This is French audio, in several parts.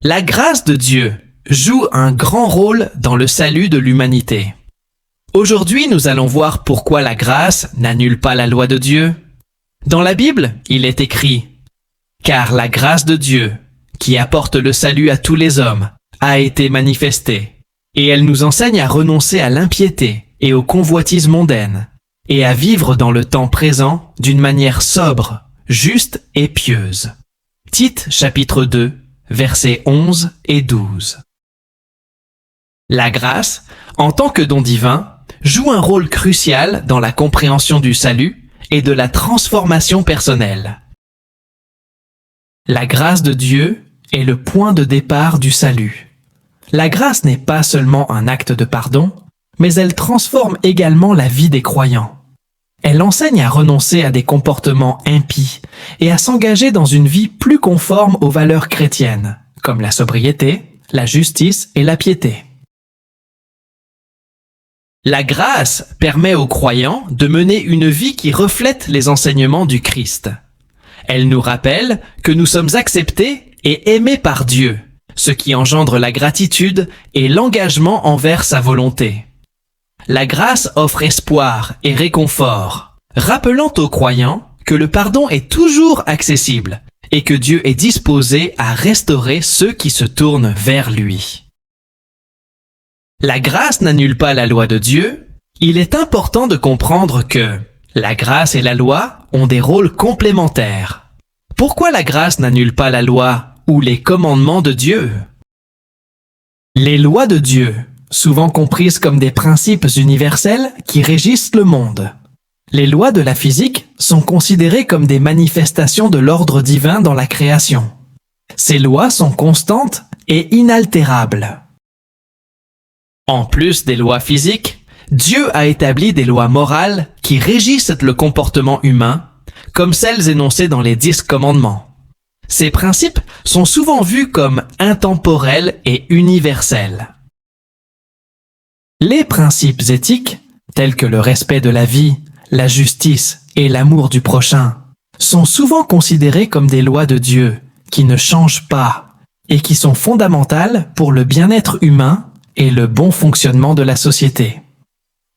La grâce de Dieu joue un grand rôle dans le salut de l'humanité. Aujourd'hui, nous allons voir pourquoi la grâce n'annule pas la loi de Dieu. Dans la Bible, il est écrit « Car la grâce de Dieu, qui apporte le salut à tous les hommes, a été manifestée, et elle nous enseigne à renoncer à l'impiété et aux convoitises mondaines, et à vivre dans le temps présent d'une manière sobre, juste et pieuse. » Tite chapitre 2, versets 11 et 12. La grâce, en tant que don divin, joue un rôle crucial dans la compréhension du salut et de la transformation personnelle. La grâce de Dieu est le point de départ du salut. La grâce n'est pas seulement un acte de pardon, mais elle transforme également la vie des croyants. Elle enseigne à renoncer à des comportements impies et à s'engager dans une vie plus conforme aux valeurs chrétiennes, comme la sobriété, la justice et la piété. La grâce permet aux croyants de mener une vie qui reflète les enseignements du Christ. Elle nous rappelle que nous sommes acceptés et aimés par Dieu, ce qui engendre la gratitude et l'engagement envers sa volonté. La grâce offre espoir et réconfort, rappelant aux croyants que le pardon est toujours accessible et que Dieu est disposé à restaurer ceux qui se tournent vers lui. La grâce n'annule pas la loi de Dieu. Il est important de comprendre que la grâce et la loi ont des rôles complémentaires. Pourquoi la grâce n'annule pas la loi ou les commandements de Dieu? Les lois de Dieu, souvent comprises comme des principes universels qui régissent le monde. Les lois de la physique sont considérées comme des manifestations de l'ordre divin dans la création. Ces lois sont constantes et inaltérables. En plus des lois physiques, Dieu a établi des lois morales qui régissent le comportement humain, comme celles énoncées dans les 10 commandements. Ces principes sont souvent vus comme intemporels et universels. Les principes éthiques, tels que le respect de la vie, la justice et l'amour du prochain, sont souvent considérés comme des lois de Dieu qui ne changent pas et qui sont fondamentales pour le bien-être humain et le bon fonctionnement de la société.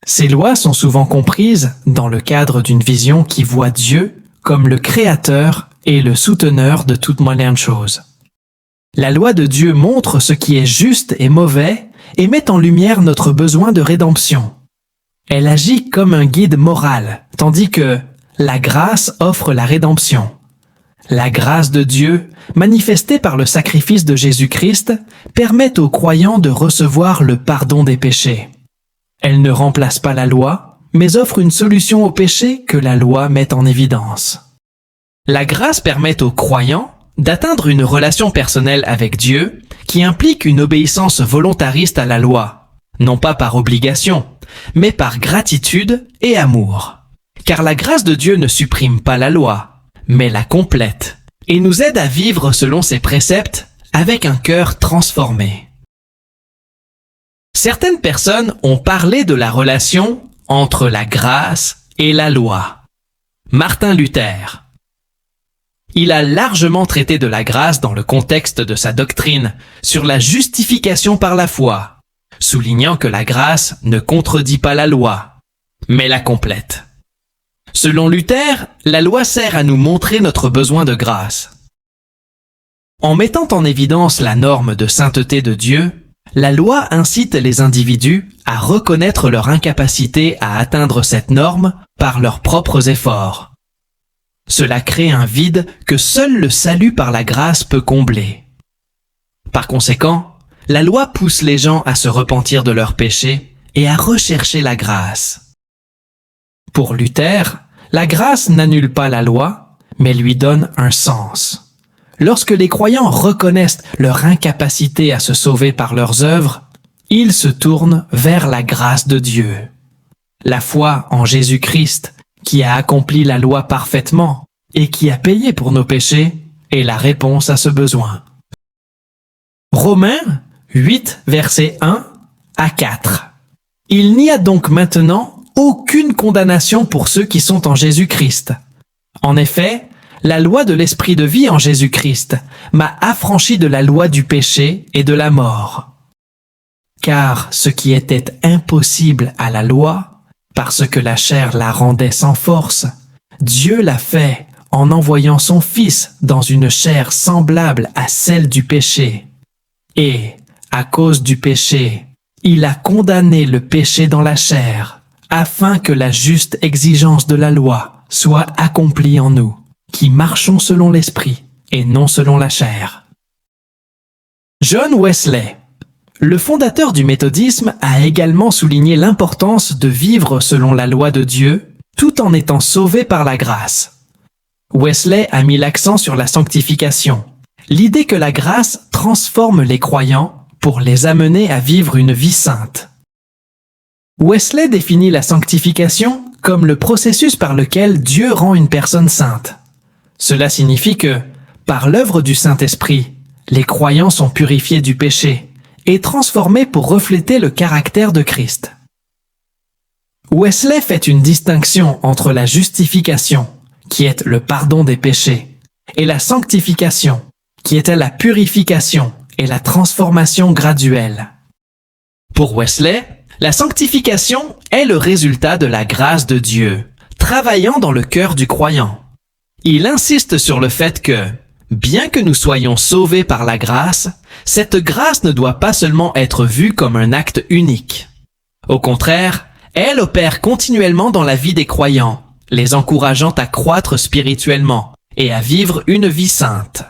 Ces lois sont souvent comprises dans le cadre d'une vision qui voit Dieu comme le créateur et le souteneur de toute moderne chose. La loi de Dieu montre ce qui est juste et mauvais et met en lumière notre besoin de rédemption. Elle agit comme un guide moral, tandis que la grâce offre la rédemption. La grâce de Dieu, manifestée par le sacrifice de Jésus-Christ, permet aux croyants de recevoir le pardon des péchés. Elle ne remplace pas la loi, mais offre une solution au péché que la loi met en évidence. La grâce permet aux croyants d'atteindre une relation personnelle avec Dieu qui implique une obéissance volontariste à la loi, non pas par obligation, mais par gratitude et amour. Car la grâce de Dieu ne supprime pas la loi, mais la complète, et nous aide à vivre selon ses préceptes avec un cœur transformé. Certaines personnes ont parlé de la relation entre la grâce et la loi. Martin Luther. Il a largement traité de la grâce dans le contexte de sa doctrine sur la justification par la foi, soulignant que la grâce ne contredit pas la loi, mais la complète. Selon Luther, la loi sert à nous montrer notre besoin de grâce. En mettant en évidence la norme de sainteté de Dieu, la loi incite les individus à reconnaître leur incapacité à atteindre cette norme par leurs propres efforts. Cela crée un vide que seul le salut par la grâce peut combler. Par conséquent, la loi pousse les gens à se repentir de leurs péchés et à rechercher la grâce. Pour Luther, la grâce n'annule pas la loi, mais lui donne un sens. Lorsque les croyants reconnaissent leur incapacité à se sauver par leurs œuvres, ils se tournent vers la grâce de Dieu. La foi en Jésus-Christ, qui a accompli la loi parfaitement et qui a payé pour nos péchés, est la réponse à ce besoin. Romains 8, versets 1 à 4. Il n'y a donc maintenant aucune condamnation pour ceux qui sont en Jésus-Christ. En effet, La loi de l'esprit de vie en Jésus-Christ m'a affranchi de la loi du péché et de la mort. Car ce qui était impossible à la loi, parce que la chair la rendait sans force, Dieu l'a fait en envoyant son Fils dans une chair semblable à celle du péché. Et, à cause du péché, il a condamné le péché dans la chair, afin que la juste exigence de la loi soit accomplie en nous, qui marchons selon l'esprit et non selon la chair. John Wesley, le fondateur du méthodisme, a également souligné l'importance de vivre selon la loi de Dieu, tout en étant sauvé par la grâce. Wesley a mis l'accent sur la sanctification, l'idée que la grâce transforme les croyants pour les amener à vivre une vie sainte. Wesley définit la sanctification comme le processus par lequel Dieu rend une personne sainte. Cela signifie que, par l'œuvre du Saint-Esprit, les croyants sont purifiés du péché et transformés pour refléter le caractère de Christ. Wesley fait une distinction entre la justification, qui est le pardon des péchés, et la sanctification, qui était la purification et la transformation graduelle. Pour Wesley, la sanctification est le résultat de la grâce de Dieu, travaillant dans le cœur du croyant. Il insiste sur le fait que, bien que nous soyons sauvés par la grâce, cette grâce ne doit pas seulement être vue comme un acte unique. Au contraire, elle opère continuellement dans la vie des croyants, les encourageant à croître spirituellement et à vivre une vie sainte.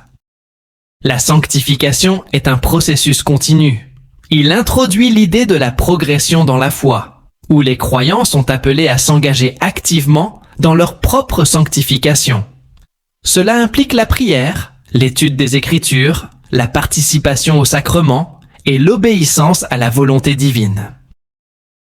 La sanctification est un processus continu. Il introduit l'idée de la progression dans la foi, où les croyants sont appelés à s'engager activement dans leur propre sanctification. Cela implique la prière, l'étude des Écritures, la participation au sacrement et l'obéissance à la volonté divine.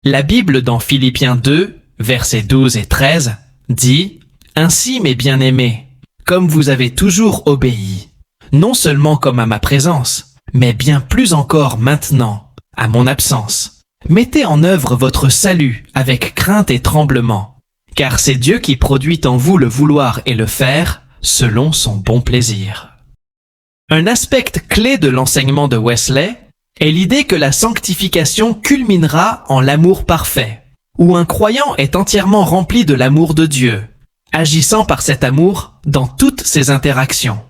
La Bible dans Philippiens 2, versets 12 et 13, dit « Ainsi, mes bien-aimés, comme vous avez toujours obéi, non seulement comme à ma présence, mais bien plus encore maintenant, à mon absence. Mettez en œuvre votre salut avec crainte et tremblement, car c'est Dieu qui produit en vous le vouloir et le faire selon son bon plaisir. » Un aspect clé de l'enseignement de Wesley est l'idée que la sanctification culminera en l'amour parfait, où un croyant est entièrement rempli de l'amour de Dieu, agissant par cet amour dans toutes ses interactions.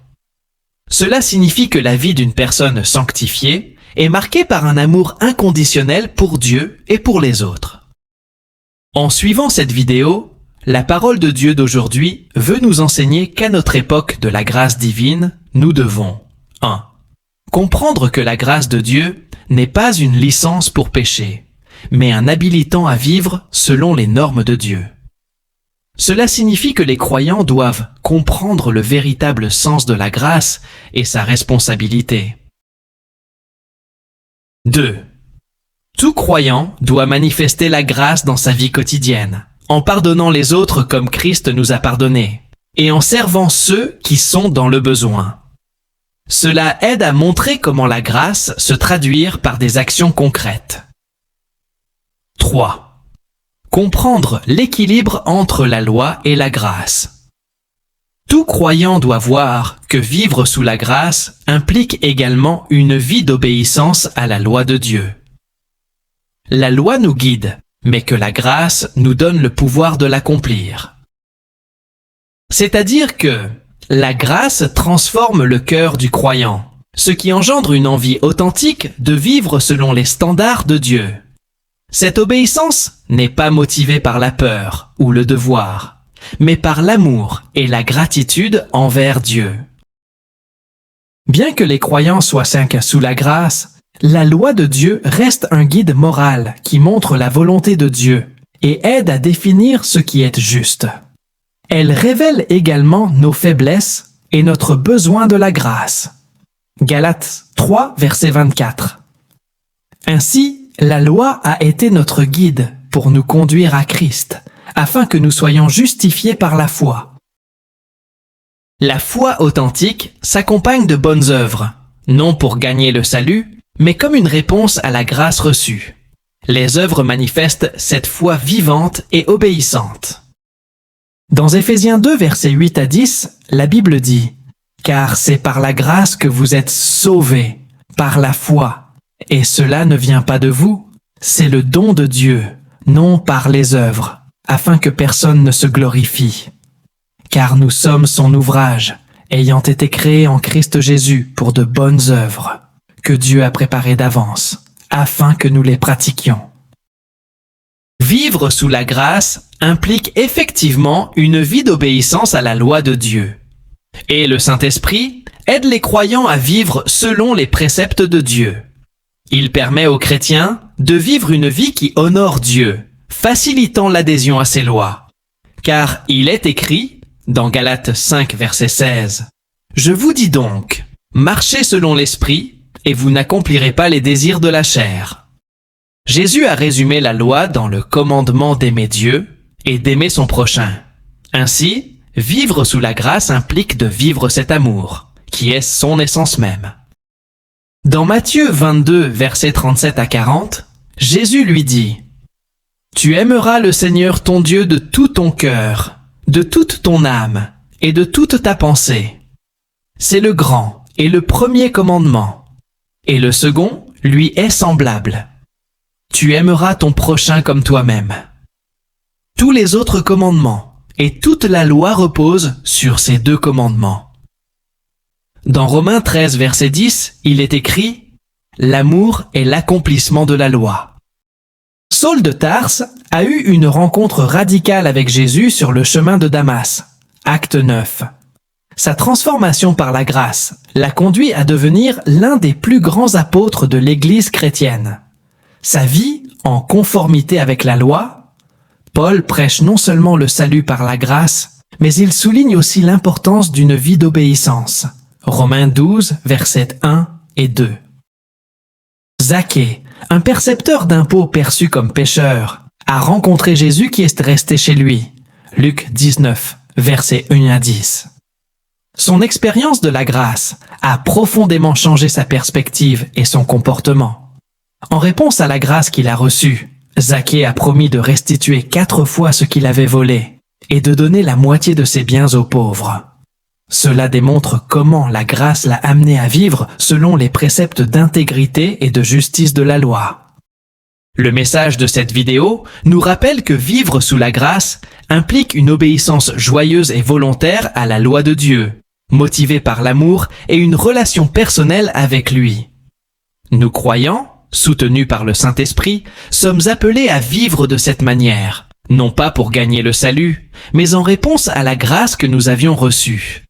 Cela signifie que la vie d'une personne sanctifiée est marquée par un amour inconditionnel pour Dieu et pour les autres. En suivant cette vidéo, la parole de Dieu d'aujourd'hui veut nous enseigner qu'à notre époque de la grâce divine, nous devons 1. Comprendre que la grâce de Dieu n'est pas une licence pour pécher, mais un habilitant à vivre selon les normes de Dieu. Cela signifie que les croyants doivent comprendre le véritable sens de la grâce et sa responsabilité. 2. Tout croyant doit manifester la grâce dans sa vie quotidienne, en pardonnant les autres comme Christ nous a pardonnés, et en servant ceux qui sont dans le besoin. Cela aide à montrer comment la grâce se traduire par des actions concrètes. 3. Comprendre l'équilibre entre la loi et la grâce. Tout croyant doit voir que vivre sous la grâce implique également une vie d'obéissance à la loi de Dieu. La loi nous guide, mais que la grâce nous donne le pouvoir de l'accomplir. C'est-à-dire que la grâce transforme le cœur du croyant, ce qui engendre une envie authentique de vivre selon les standards de Dieu. Cette obéissance n'est pas motivée par la peur ou le devoir, mais par l'amour et la gratitude envers Dieu. Bien que les croyants soient saints sous la grâce, la loi de Dieu reste un guide moral qui montre la volonté de Dieu et aide à définir ce qui est juste. Elle révèle également nos faiblesses et notre besoin de la grâce. Galates 3, verset 24. Ainsi, la loi a été notre guide pour nous conduire à Christ, afin que nous soyons justifiés par la foi. La foi authentique s'accompagne de bonnes œuvres, non pour gagner le salut, mais comme une réponse à la grâce reçue. Les œuvres manifestent cette foi vivante et obéissante. Dans Éphésiens 2, versets 8 à 10, la Bible dit « Car c'est par la grâce que vous êtes sauvés, par la foi. Et cela ne vient pas de vous, c'est le don de Dieu, non par les œuvres, afin que personne ne se glorifie. Car nous sommes son ouvrage, ayant été créés en Christ Jésus pour de bonnes œuvres, que Dieu a préparées d'avance, afin que nous les pratiquions. » Vivre sous la grâce implique effectivement une vie d'obéissance à la loi de Dieu. Et le Saint-Esprit aide les croyants à vivre selon les préceptes de Dieu. Il permet aux chrétiens de vivre une vie qui honore Dieu, facilitant l'adhésion à ses lois. Car il est écrit, dans Galates 5, verset 16, « Je vous dis donc, marchez selon l'Esprit, et vous n'accomplirez pas les désirs de la chair. » Jésus a résumé la loi dans le commandement d'aimer Dieu et d'aimer son prochain. Ainsi, vivre sous la grâce implique de vivre cet amour, qui est son essence même. Dans Matthieu 22, versets 37 à 40, Jésus lui dit « Tu aimeras le Seigneur ton Dieu de tout ton cœur, de toute ton âme et de toute ta pensée. C'est le grand et le premier commandement. Et le second lui est semblable. Tu aimeras ton prochain comme toi-même. Tous les autres commandements et toute la loi reposent sur ces deux commandements. » Dans Romains 13, verset 10, il est écrit « L'amour est l'accomplissement de la loi. » Saul de Tarse a eu une rencontre radicale avec Jésus sur le chemin de Damas. Acte 9. Sa transformation par la grâce l'a conduit à devenir l'un des plus grands apôtres de l'Église chrétienne. Sa vie, en conformité avec la loi, Paul prêche non seulement le salut par la grâce, mais il souligne aussi l'importance d'une vie d'obéissance. Romains 12, versets 1 et 2. Zaché, un percepteur d'impôts perçu comme pécheur, a rencontré Jésus qui est resté chez lui. Luc 19, versets 1 à 10. Son expérience de la grâce a profondément changé sa perspective et son comportement. En réponse à la grâce qu'il a reçue, Zaché a promis de restituer 4 fois ce qu'il avait volé et de donner la moitié de ses biens aux pauvres. Cela démontre comment la grâce l'a amené à vivre selon les préceptes d'intégrité et de justice de la loi. Le message de cette vidéo nous rappelle que vivre sous la grâce implique une obéissance joyeuse et volontaire à la loi de Dieu, motivée par l'amour et une relation personnelle avec lui. Nous croyants, soutenus par le Saint-Esprit, sommes appelés à vivre de cette manière, non pas pour gagner le salut, mais en réponse à la grâce que nous avions reçue.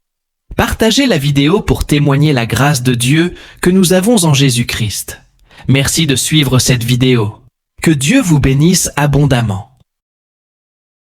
Partagez la vidéo pour témoigner la grâce de Dieu que nous avons en Jésus-Christ. Merci de suivre cette vidéo. Que Dieu vous bénisse abondamment.